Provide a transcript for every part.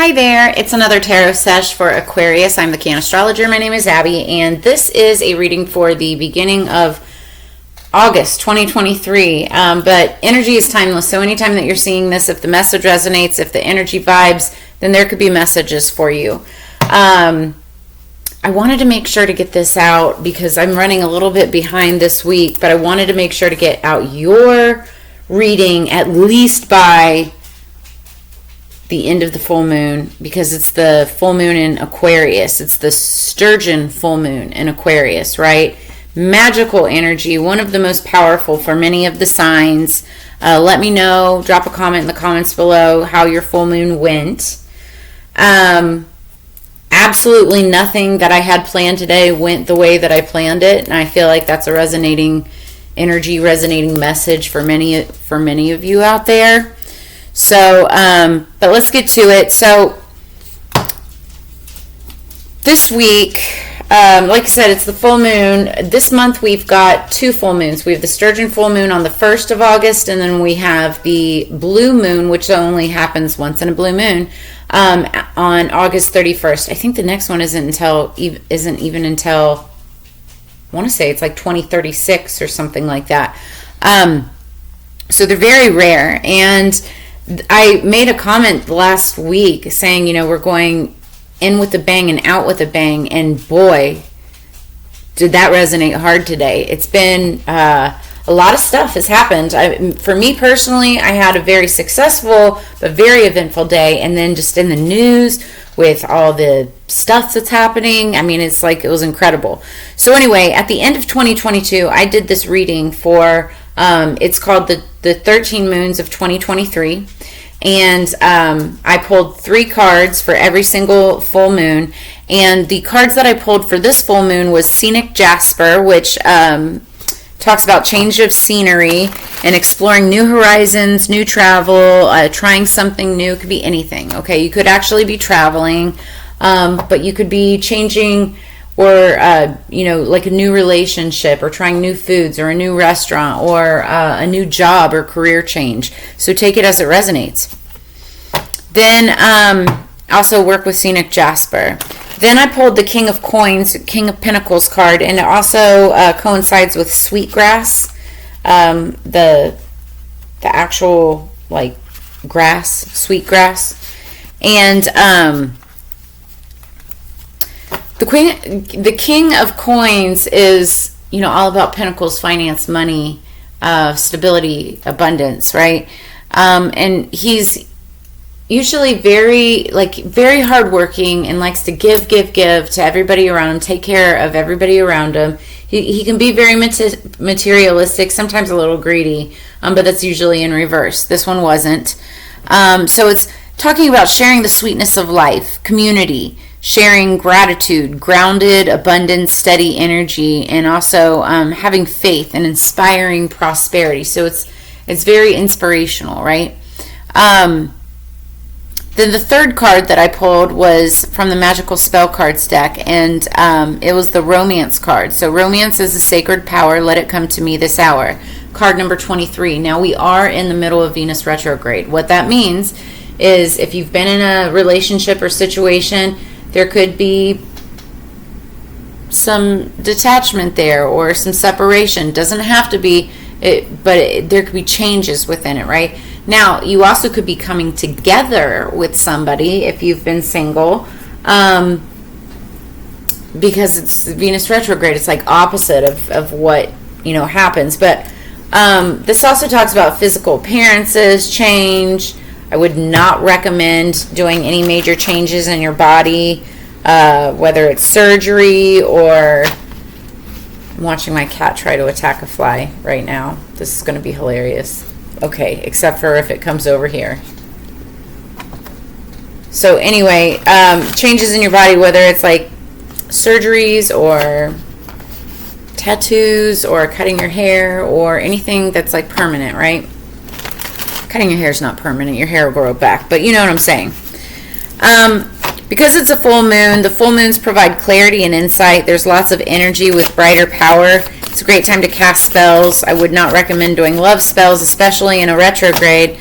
Hi there, it's another tarot sesh for Aquarius. I'm the Cannastrologer. My name is Abby, and this is a reading for the beginning of August 2023. But energy is timeless, so anytime that you're seeing this, if the message resonates, if the energy vibes, then there could be messages for you. I wanted to make sure to get this out because I'm running a little bit behind this week, but I wanted to make sure to get out your reading at least by the end of the full moon, because it's the full moon in Aquarius. It's the sturgeon full moon in Aquarius, right? Magical energy, one of the most powerful for many of the signs. Let me know, drop a comment in the comments below how your full moon went. Absolutely nothing that I had planned today went the way that I planned it, and I feel like that's a resonating energy, resonating message for many of you out there. So, but let's get to it. So, this week, like I said, it's the full moon. This month we've got two full moons. We have the sturgeon full moon on the 1st of August, and then we have the blue moon, which only happens once in a blue moon, on August 31st. I think the next one isn't even until, I want to say it's like 2036 or something like that. So they're very rare, and I made a comment last week saying, we're going in with a bang and out with a bang, and boy, did that resonate hard today. It's been a lot of stuff has happened. For me personally, I had a very successful but very eventful day, and then just in the news with all the stuff that's happening, it's like it was incredible. So anyway, at the end of 2022, I did this reading for it's called the 13 Moons of 2023, and I pulled 3 cards for every single full moon, and the cards that I pulled for this full moon was Scenic Jasper, which talks about change of scenery and exploring new horizons, new travel, trying something new. It could be anything, okay? You could actually be traveling, but you could be changing, or like a new relationship, or trying new foods, or a new restaurant, or a new job or career change. So take it as it resonates. Then also work with Scenic Jasper. Then I pulled the King of Coins, King of Pentacles card, and it also coincides with Sweetgrass, the actual like grass, sweetgrass, and the King of Coins is, all about pentacles, finance, money, stability, abundance, right? And he's usually very hardworking and likes to give to everybody around him, take care of everybody around him. He can be very materialistic, sometimes a little greedy, but that's usually in reverse. This one wasn't. So it's talking about sharing the sweetness of life, community, sharing gratitude, grounded, abundant, steady energy, and also having faith and inspiring prosperity. So it's very inspirational, right? Then the third card that I pulled was from the Magical Spell Cards deck, and it was the Romance card. So romance is a sacred power. Let it come to me this hour. Card number 23. Now we are in the middle of Venus retrograde. What that means is if you've been in a relationship or situation, there could be some detachment there or some separation. Doesn't have to be, there could be changes within it, right? Now, you also could be coming together with somebody if you've been single, because it's Venus retrograde. It's like opposite of what, happens. But this also talks about physical appearances, change. I would not recommend doing any major changes in your body, whether it's surgery or... I'm watching my cat try to attack a fly right now. This is going to be hilarious. Okay, except for if it comes over here. So anyway, changes in your body, whether it's like surgeries or tattoos or cutting your hair or anything that's like permanent, right? Cutting your hair is not permanent. Your hair will grow back, but you know what I'm saying. Because it's a full moon, the full moons provide clarity and insight. There's lots of energy with brighter power. It's a great time to cast spells. I would not recommend doing love spells, especially in a retrograde.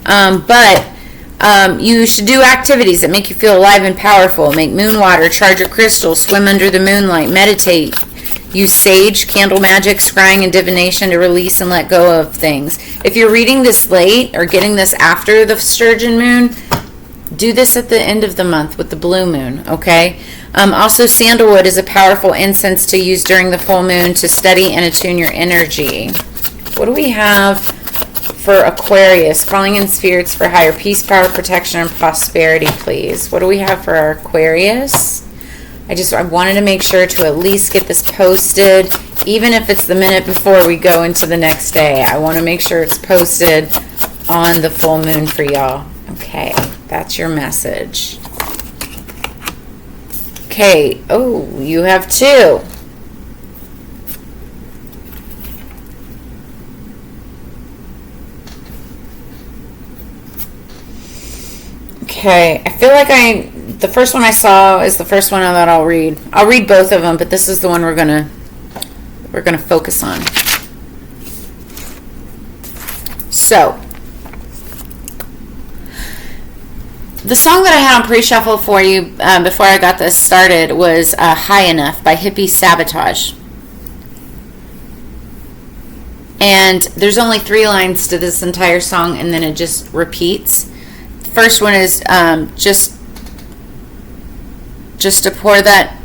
But You should do activities that make you feel alive and powerful. Make moon water, charge your crystals, swim under the moonlight, meditate. Use sage, candle magic, scrying, and divination to release and let go of things. If you're reading this late or getting this after the sturgeon moon, do this at the end of the month with the blue moon, okay? Also, sandalwood is a powerful incense to use during the full moon to steady and attune your energy. What do we have for Aquarius? Calling in spirits for higher peace, power, protection, and prosperity, please. What do we have for our Aquarius? I wanted to make sure to at least get this posted, even if it's the minute before we go into the next day. I want to make sure it's posted on the full moon for y'all. Okay, that's your message. Okay, oh, you have 2. Okay, I feel like the first one I saw is the first one that I'll read. I'll read both of them, but this is the one we're gonna focus on. So, the song that I had on pre-shuffle for you before I got this started was High Enough by Hippie Sabotage. And there's only 3 lines to this entire song, and then it just repeats. The first one is just to pour that,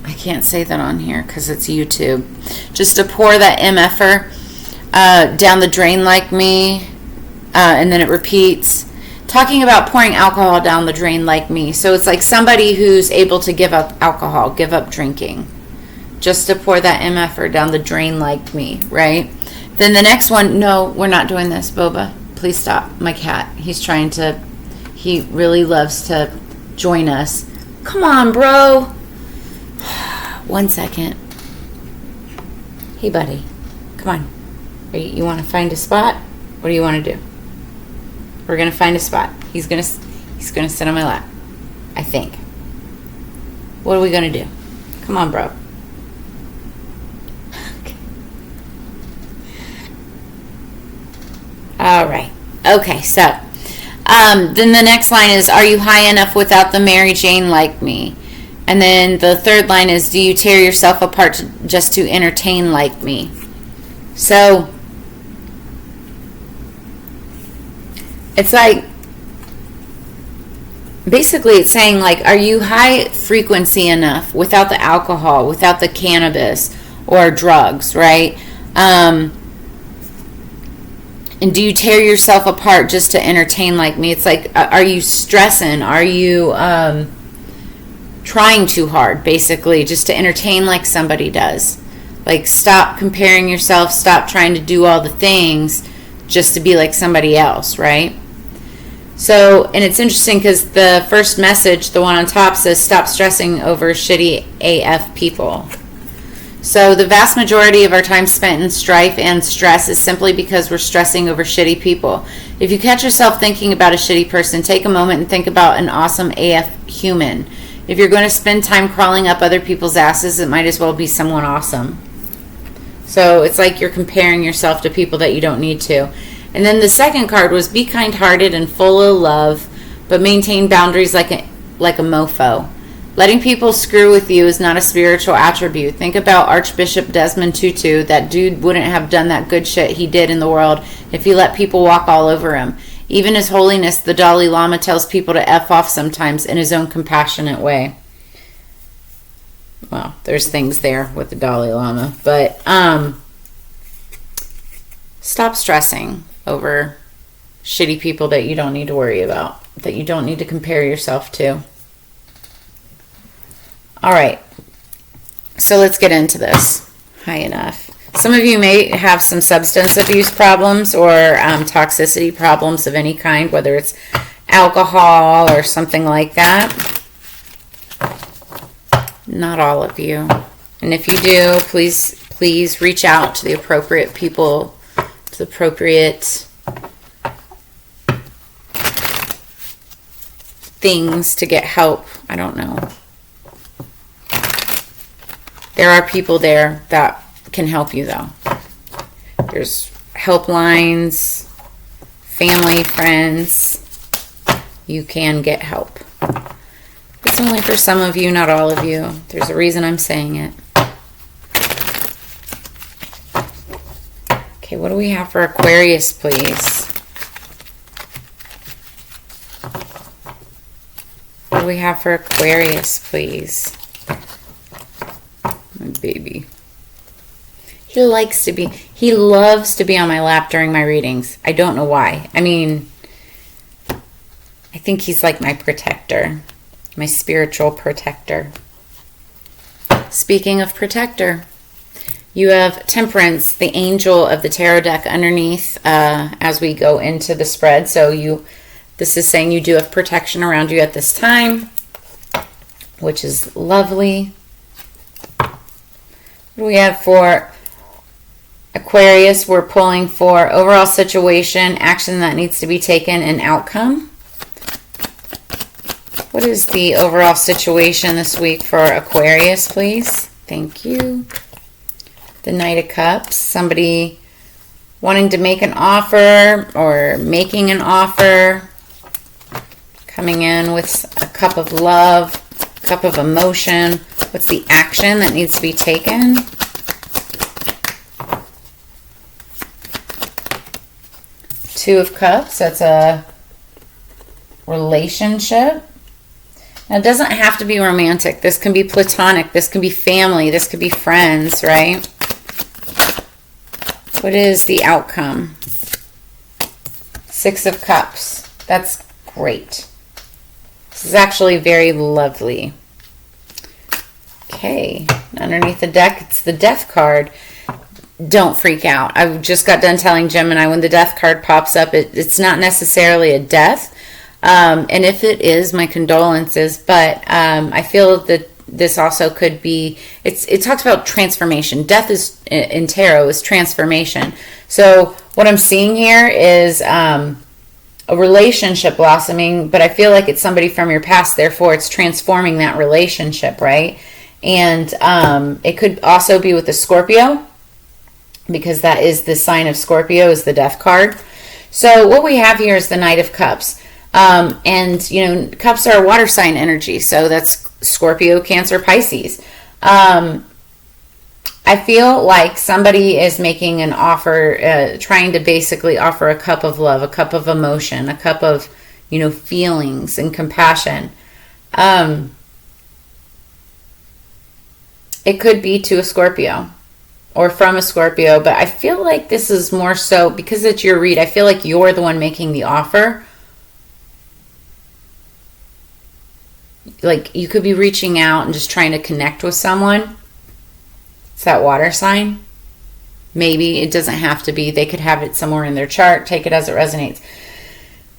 I can't say that on here because it's YouTube, just to pour that MFer down the drain like me, and then it repeats, talking about pouring alcohol down the drain like me. So it's like somebody who's able to give up alcohol, give up drinking, just to pour that MFer down the drain like me, right? Then the next one, no, we're not doing this, Boba. Please stop. My cat, he really loves to join us. Come on, bro. 1 second. Hey, buddy. Come on. You want to find a spot? What do you want to do? We're going to find a spot. He's going to sit on my lap, I think. What are we going to do? Come on, bro. Okay. All right. Okay, so then the next line is, are you high enough without the Mary Jane like me? And then the third line is, do you tear yourself apart just to entertain like me? So it's like, basically it's saying like, are you high frequency enough without the alcohol, without the cannabis or drugs, right? And do you tear yourself apart just to entertain like me? It's like, are you stressing? Are you trying too hard, basically, just to entertain like somebody does? Like, stop comparing yourself. Stop trying to do all the things just to be like somebody else, right? So, and it's interesting because the first message, the one on top, says stop stressing over shitty AF people. So the vast majority of our time spent in strife and stress is simply because we're stressing over shitty people. If you catch yourself thinking about a shitty person, take a moment and think about an awesome AF human. If you're going to spend time crawling up other people's asses, it might as well be someone awesome. So it's like you're comparing yourself to people that you don't need to. And then the second card was be kind-hearted and full of love, but maintain boundaries like a mofo. Letting people screw with you is not a spiritual attribute. Think about Archbishop Desmond Tutu. That dude wouldn't have done that good shit he did in the world if he let people walk all over him. Even His Holiness, the Dalai Lama, tells people to F off sometimes in his own compassionate way. Well, there's things there with the Dalai Lama. But stop stressing over shitty people that you don't need to worry about, that you don't need to compare yourself to. All right, so let's get into this. High enough. Some of you may have some substance abuse problems or toxicity problems of any kind, whether it's alcohol or something like that. Not all of you. And if you do, please reach out to the appropriate people, to the appropriate things to get help. I don't know. There are people there that can help you, though. There's helplines, family, friends, you can get help. It's only for some of you, not all of you. There's a reason I'm saying it. Okay, what do we have for Aquarius, please? What do we have for Aquarius, please? My baby. He loves to be on my lap during my readings. I don't know why. I mean, I think he's like my protector, my spiritual protector. Speaking of protector, you have Temperance, the angel of the tarot deck underneath as we go into the spread. So this is saying you do have protection around you at this time, which is lovely. What do we have for Aquarius? We're pulling for overall situation, action that needs to be taken, and outcome. What is the overall situation this week for Aquarius, please? Thank you. The Knight of Cups. Somebody wanting to make an offer or making an offer. Coming in with a cup of love, cup of emotion. What's the action that needs to be taken? Two of Cups. That's a relationship. Now, it doesn't have to be romantic. This can be platonic. This can be family. This could be friends, right? What is the outcome? Six of Cups. That's great. This is actually very lovely. Okay. Underneath the deck, it's the Death card. Don't freak out. I just got done telling Gemini when the Death card pops up, it's not necessarily a death. And if it is, my condolences. But I feel that this also could be, it talks about transformation. Death is in tarot is transformation. So what I'm seeing here is a relationship blossoming, but I feel like it's somebody from your past, therefore it's transforming that relationship, right? And it could also be with the Scorpio, because that is the sign of Scorpio, is the Death card. So what we have here is the Knight of Cups. And, you know, cups are water sign energy. So that's Scorpio, Cancer, Pisces. I feel like somebody is making an offer, trying to basically offer a cup of love, a cup of emotion, a cup of, you know, feelings and compassion. It could be to a Scorpio or from a Scorpio, but I feel like this is more so because it's your read. I feel like you're the one making the offer. Like you could be reaching out and just trying to connect with someone. It's that water sign. Maybe it doesn't have to be. They could have it somewhere in their chart. Take it as it resonates.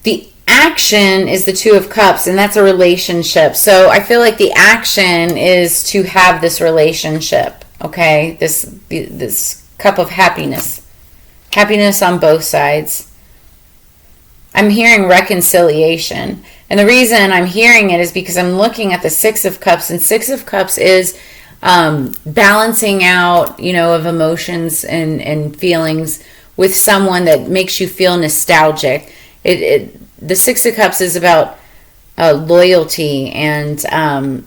The action is the Two of Cups, and that's a relationship. So I feel like the action is to have this relationship. Okay, this cup of happiness on both sides. I'm hearing reconciliation. And the reason I'm hearing it is because I'm looking at the Six of Cups, and Six of Cups is balancing out, you know, of emotions and feelings with someone that makes you feel nostalgic. The Six of Cups is about loyalty and,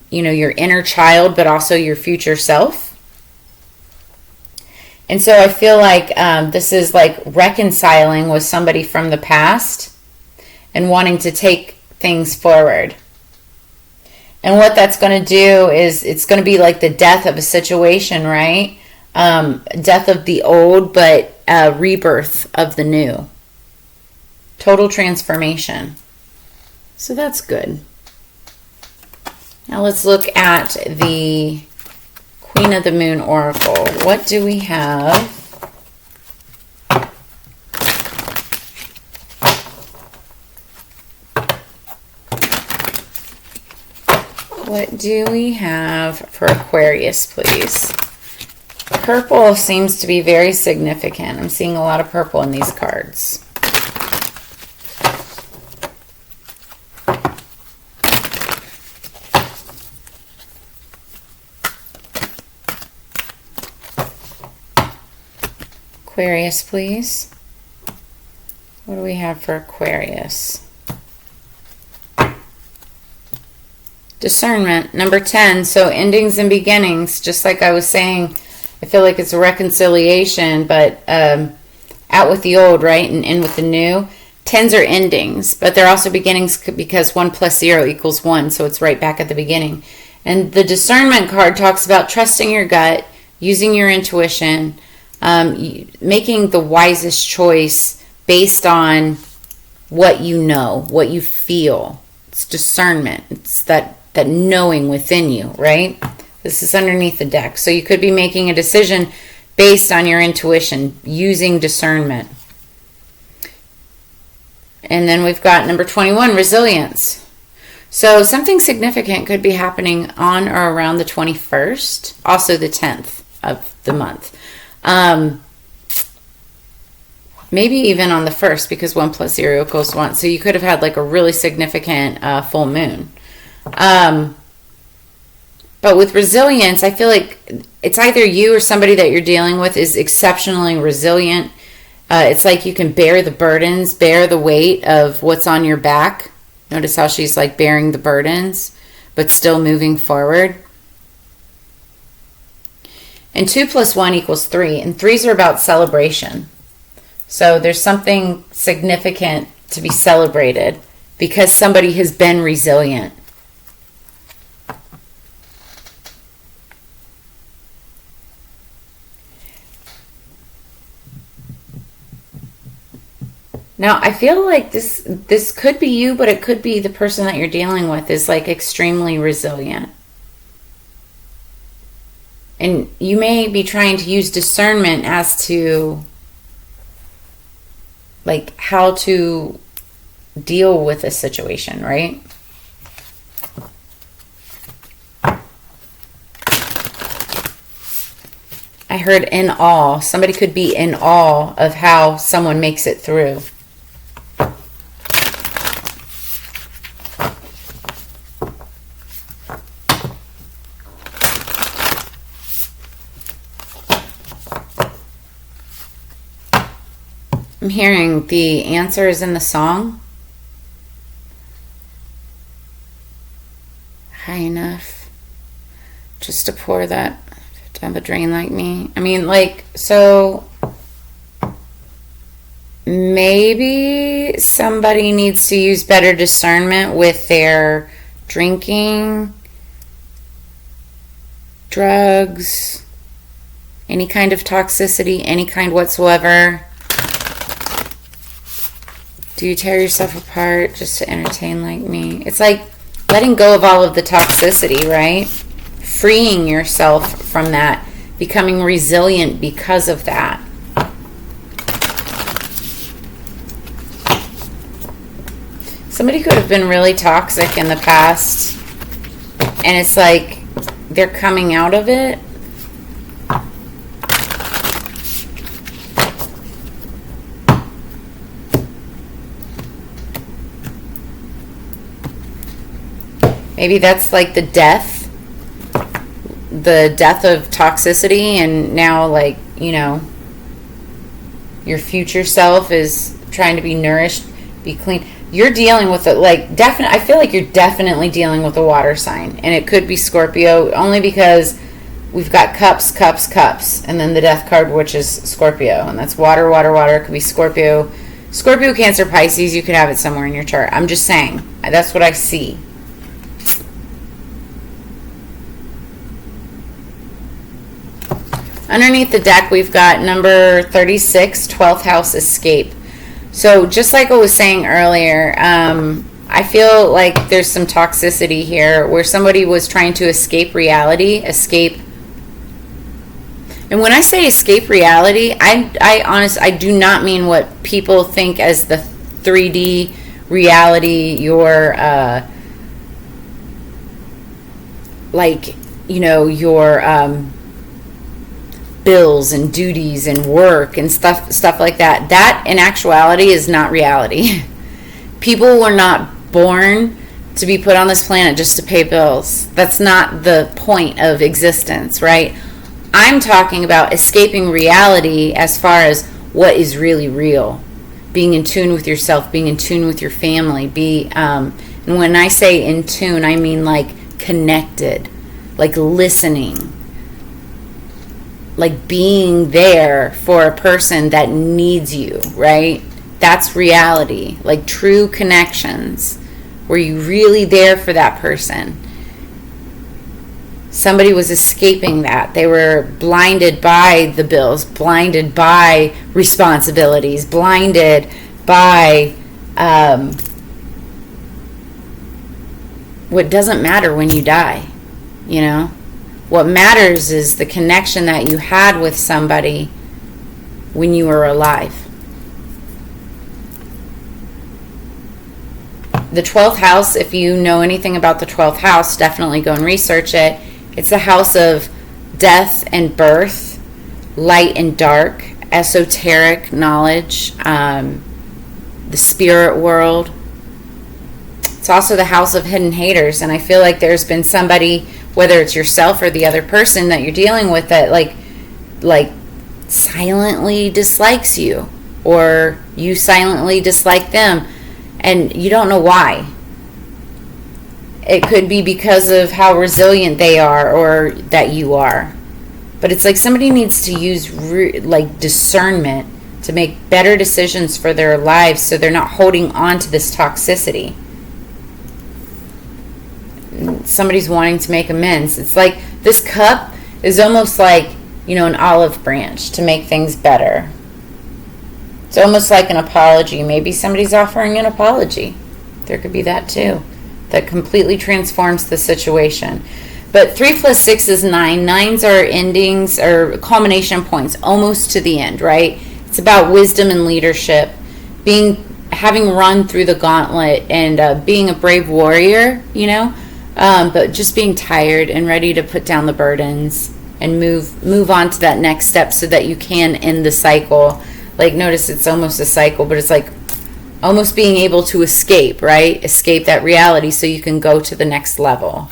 you know, your inner child, but also your future self. And so I feel like this is like reconciling with somebody from the past and wanting to take things forward. And what that's going to do is it's going to be like the death of a situation, right? Death of the old, but rebirth of the new. Total transformation. So that's good. Now let's look at the Queen of the Moon Oracle. What do we have? What do we have for Aquarius, please? Purple seems to be very significant. I'm seeing a lot of purple in these cards. Aquarius, please. What do we have for Aquarius? Discernment, number 10. So endings and beginnings, just like I was saying, I feel like it's a reconciliation, but out with the old, right, and in with the new. 10s are endings, but they're also beginnings because 1 plus 0 equals 1, so it's right back at the beginning. And the discernment card talks about trusting your gut, using your intuition, making the wisest choice based on what you know, what you feel. It's discernment. It's that knowing within you, right? This is underneath the deck. So you could be making a decision based on your intuition, using discernment. And then we've got number 21, resilience. So something significant could be happening on or around the 21st, also the 10th of the month. Maybe even on the 1st, because 1 plus 0 equals 1. So you could have had like a really significant full moon. But with resilience, I feel like it's either you or somebody that you're dealing with is exceptionally resilient. It's like you can bear the burdens, bear the weight of what's on your back. Notice how she's like bearing the burdens, but still moving forward. And 2 plus 1 equals 3. And 3s are about celebration. So there's something significant to be celebrated because somebody has been resilient. Now, I feel like this could be you, but it could be the person that you're dealing with is like extremely resilient. And you may be trying to use discernment as to like how to deal with a situation, right? I heard in awe. Somebody could be in awe of how someone makes it through. I'm hearing the answer is in the song. High enough just to pour that down the drain like me. I mean, like, so maybe somebody needs to use better discernment with their drinking, drugs, any kind of toxicity, any kind whatsoever. Do you tear yourself apart just to entertain like me? It's like letting go of all of the toxicity, right? Freeing yourself from that, becoming resilient because of that. Somebody could have been really toxic in the past, and it's like they're coming out of it. Maybe that's like the death of toxicity, and now, like, you know, your future self is trying to be nourished, be clean. You're dealing with it, like, I feel like you're definitely dealing with a water sign, and it could be Scorpio, only because we've got cups, cups, cups, and then the death card, which is Scorpio, and that's water, water, water. It could be Scorpio, Cancer, Pisces. You could have it somewhere in your chart. I'm just saying, that's what I see. Underneath the deck, we've got number 36, 12th house, escape. So just like I was saying earlier, I feel like there's some toxicity here where somebody was trying to escape reality, And when I say escape reality, I do not mean what people think as the 3D reality, your, like, you know, your, bills and duties and work and stuff like that. That in actuality is not reality. People were not born to be put on this planet just to pay bills. That's not the point of existence, right? I'm talking about escaping reality as far as what is really real. being in tune with yourself, being in tune with your family. And when I say in tune, I mean like connected, like listening, like being there for a person that needs you, right? That's reality, like true connections. Were you really there for that person? Somebody was escaping that. They were blinded by the bills, blinded by responsibilities, blinded by what doesn't matter when you die, you know? What matters is the connection that you had with somebody when you were alive. The 12th house, if you know anything about the 12th house, definitely go and research it. It's the house of death and birth, light and dark, esoteric knowledge, the spirit world. It's also the house of hidden haters, and I feel like there's been somebody, whether it's yourself or the other person that you're dealing with, that like silently dislikes you, or you silently dislike them, and you don't know why. It could be because of how resilient they are or that you are. But it's like somebody needs to use like discernment to make better decisions for their lives so they're not holding on to this toxicity. Somebody's wanting to make amends. It's like this cup is almost like, you know, an olive branch to make things better. It's almost like an apology. Maybe somebody's offering an apology. There could be that too. That completely transforms the situation. But 3 plus 6 is 9. 9s are endings or culmination points, almost to the end, right? It's about wisdom and leadership, having run through the gauntlet and being a brave warrior, you know, but just being tired and ready to put down the burdens and move on to that next step so that you can end the cycle. Like, notice it's almost a cycle, but it's like almost being able to escape, right? Escape that reality so you can go to the next level.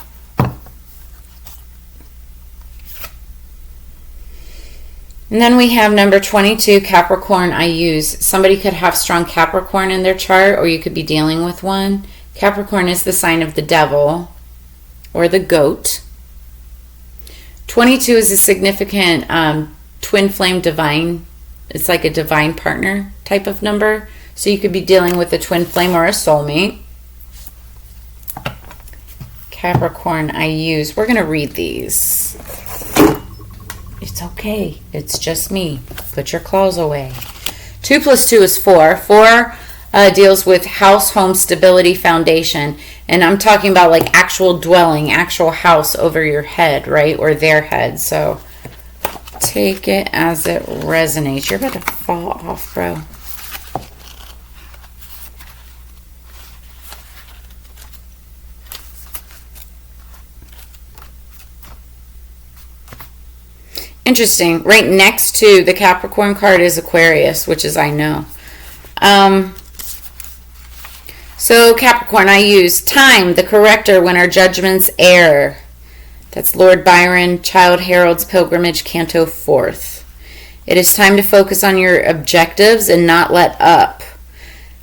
And then we have number 22, Capricorn, I use. Somebody could have strong Capricorn in their chart, or you could be dealing with one. Capricorn is the sign of the devil or the goat. 22 is a significant twin flame divine. It's like a divine partner type of number. So you could be dealing with a twin flame or a soulmate. Capricorn, I use. We're going to read these. It's okay. It's just me. Put your claws away. 2 plus 2 is 4. 4 deals with house, home, stability, foundation. And I'm talking about like actual dwelling, actual house over your head, right? Or their head. So take it as it resonates. You're about to fall off, bro. Interesting. Right next to the Capricorn card is Aquarius, which is I know. So Capricorn, I use time, the corrector when our judgments err. That's Lord Byron, Childe Harold's Pilgrimage, Canto 4th. It is time to focus on your objectives and not let up.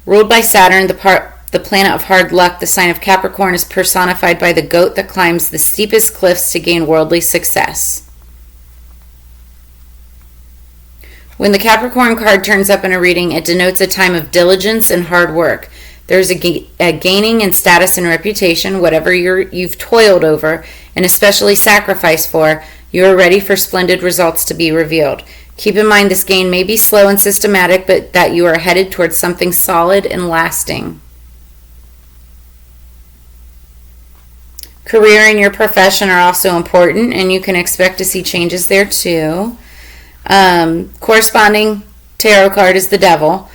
Ruled by Saturn, the planet of hard luck, the sign of Capricorn is personified by the goat that climbs the steepest cliffs to gain worldly success. When the Capricorn card turns up in a reading, it denotes a time of diligence and hard work. There's a gaining in status and reputation, whatever you've toiled over, and especially sacrificed for, you are ready for splendid results to be revealed. Keep in mind this gain may be slow and systematic, but that you are headed towards something solid and lasting. Career and your profession are also important, and you can expect to see changes there too. Corresponding tarot card is the devil,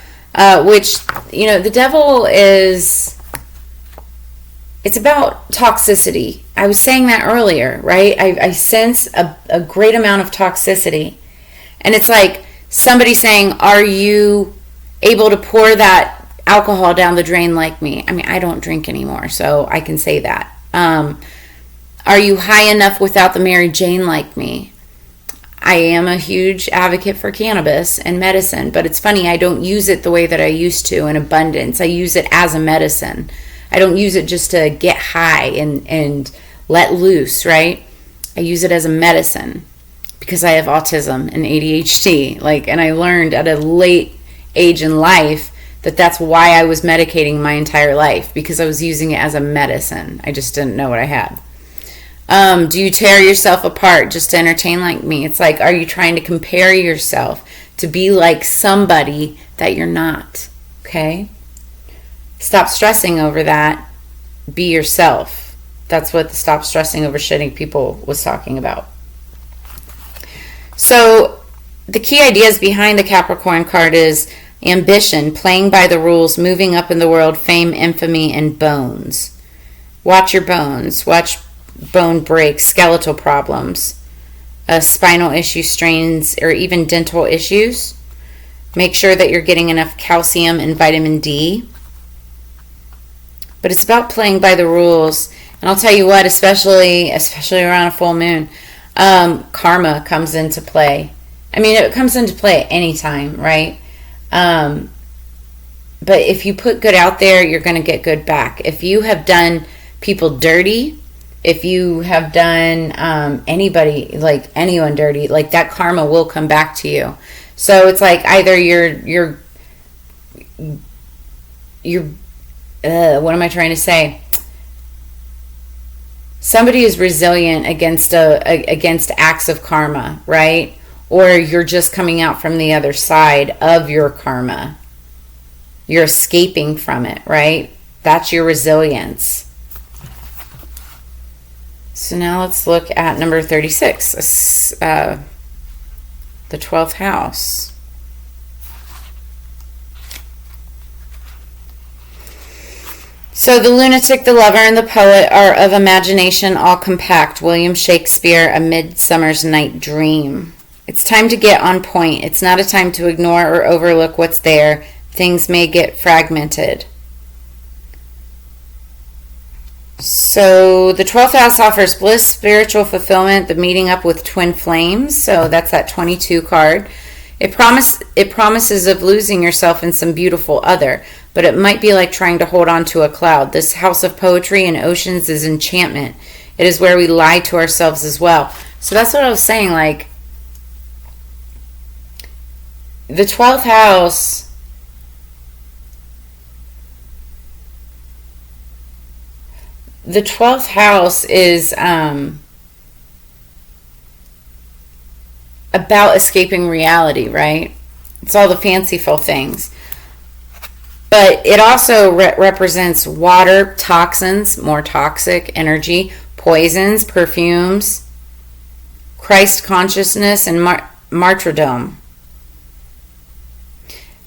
which, you know, the devil is, it's about toxicity. I was saying that earlier, right? I sense a great amount of toxicity. And it's like somebody saying, are you able to pour that alcohol down the drain like me? I mean, I don't drink anymore, so I can say that. Are you high enough without the Mary Jane like me? I am a huge advocate for cannabis and medicine, but it's funny, I don't use it the way that I used to in abundance. I use it as a medicine. I don't use it just to get high and let loose, right? I use it as a medicine because I have autism and ADHD. And I learned at a late age in life that that's why I was medicating my entire life, because I was using it as a medicine. I just didn't know what I had. Do you tear yourself apart just to entertain like me? It's like, are you trying to compare yourself to be like somebody that you're not? Okay? Stop stressing over that. Be yourself. That's what the stop stressing over shitting people was talking about. So the key ideas behind the Capricorn card is ambition, playing by the rules, moving up in the world, fame, infamy, and bones. Watch your bones. Watch bone breaks, skeletal problems, spinal issue, strains, or even dental issues. Make sure that you're getting enough calcium and vitamin D. But it's about playing by the rules. And I'll tell you what, especially around a full moon, karma comes into play. I mean, it comes into play at any time, right? But if you put good out there, you're going to get good back. If you have done people dirty, if you have done anybody, like anyone dirty, like that karma will come back to you. So it's like either you're what am I trying to say? Somebody is resilient against acts of karma, right? Or you're just coming out from the other side of your karma. You're escaping from it, right? That's your resilience. So now let's look at number 36, the 12th house. So the lunatic, the lover, and the poet are of imagination all compact. William Shakespeare, A Midsummer's Night Dream. It's time to get on point. It's not a time to ignore or overlook what's there. Things may get fragmented. So the 12th house offers bliss, spiritual fulfillment, the meeting up with twin flames. So that's that 22 card. It promises of losing yourself in some beautiful other, but it might be like trying to hold on to a cloud. This house of poetry and oceans is enchantment. It is where we lie to ourselves as well. So that's what I was saying, like the 12th house. The 12th house is about escaping reality, right? It's all the fanciful things. But it also represents water, toxins, more toxic energy, poisons, perfumes, Christ consciousness, and martyrdom.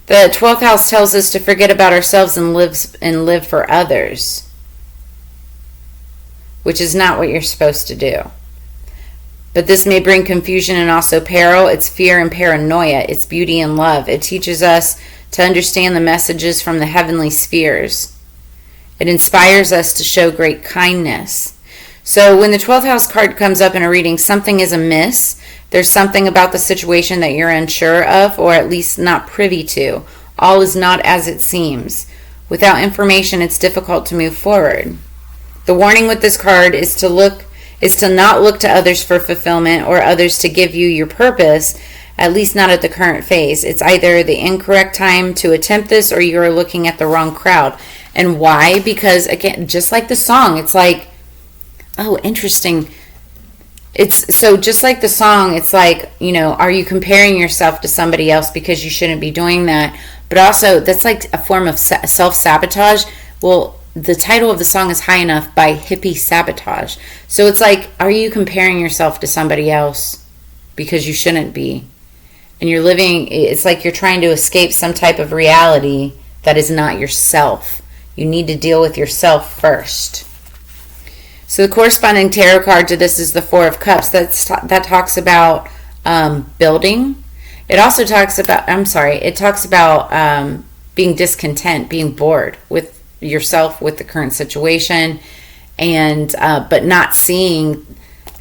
The 12th house tells us to forget about ourselves and live for others, which is not what you're supposed to do. But this may bring confusion and also peril. It's fear and paranoia. It's beauty and love. It teaches us to understand the messages from the heavenly spheres. It inspires us to show great kindness. So when the 12th house card comes up in a reading, something is amiss. There's something about the situation that you're unsure of, or at least not privy to. All is not as it seems. Without information, it's difficult to move forward. The warning with this card is to not look to others for fulfillment or others to give you your purpose, at least not at the current phase. It's either the incorrect time to attempt this or you're looking at the wrong crowd. And why? Because, again, just like the song, it's like, oh, interesting. So just like the song, it's like, are you comparing yourself to somebody else because you shouldn't be doing that? But also, that's like a form of self-sabotage. Well, the title of the song is High Enough by Hippie Sabotage. So it's like, are you comparing yourself to somebody else because you shouldn't be? And you're living, it's like you're trying to escape some type of reality that is not yourself. You need to deal with yourself first. So the corresponding tarot card to this is the Four of Cups. That talks about building. It also talks about, it talks about being discontent, being bored with yourself, with the current situation, and but not seeing,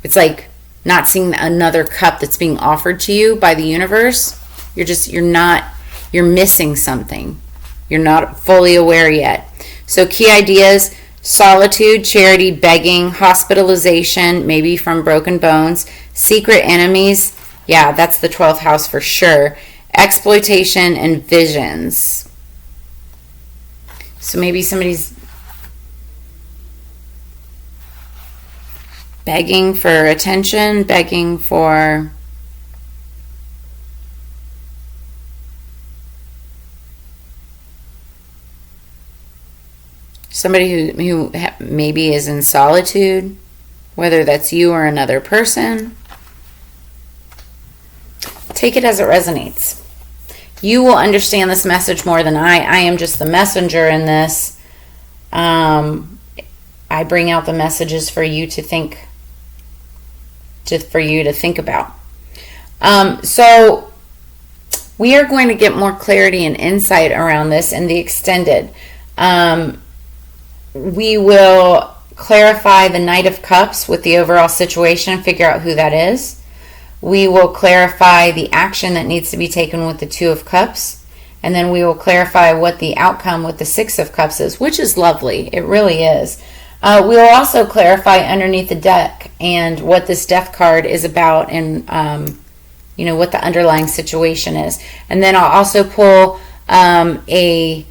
it's like not seeing another cup that's being offered to you by the universe. You're missing something. You're not fully aware yet. So key ideas: solitude, charity, begging, hospitalization, maybe from broken bones, secret enemies. Yeah, that's the 12th house for sure. Exploitation and visions. So maybe somebody's begging for attention, begging for somebody who maybe is in solitude, whether that's you or another person. Take it as it resonates. You will understand this message more than I. I am just the messenger in this. I bring out the messages for you to think, about. So we are going to get more clarity and insight around this in the extended. We will clarify the Knight of Cups with the overall situation, figure out who that is. We will clarify the action that needs to be taken with the Two of Cups. And then we will clarify what the outcome with the Six of Cups is, which is lovely. It really is. We will also clarify underneath the deck and what this Death card is about, and what the underlying situation is. And then I'll also pull a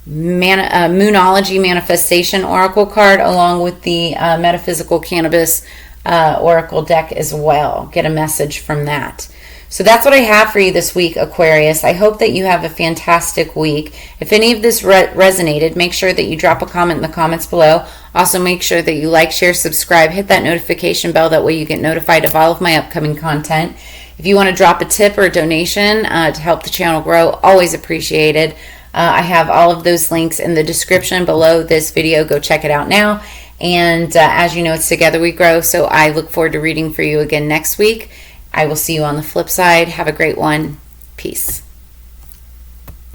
Moonology Manifestation Oracle card along with the Metaphysical Cannabis Oracle deck as well. Get a message from that. So that's what I have for you this week, Aquarius. I hope that you have a fantastic week. If any of this resonated, make sure that you drop a comment in the comments below. Also, make sure that you like, share, subscribe, hit that notification bell. That way you get notified of all of my upcoming content. If you want to drop a tip or a donation to help the channel grow, always appreciated. I have all of those links in the description below this video. Go check it out now. And as you know, it's Together We Grow. So I look forward to reading for you again next week. I will see you on the flip side. Have a great one. Peace.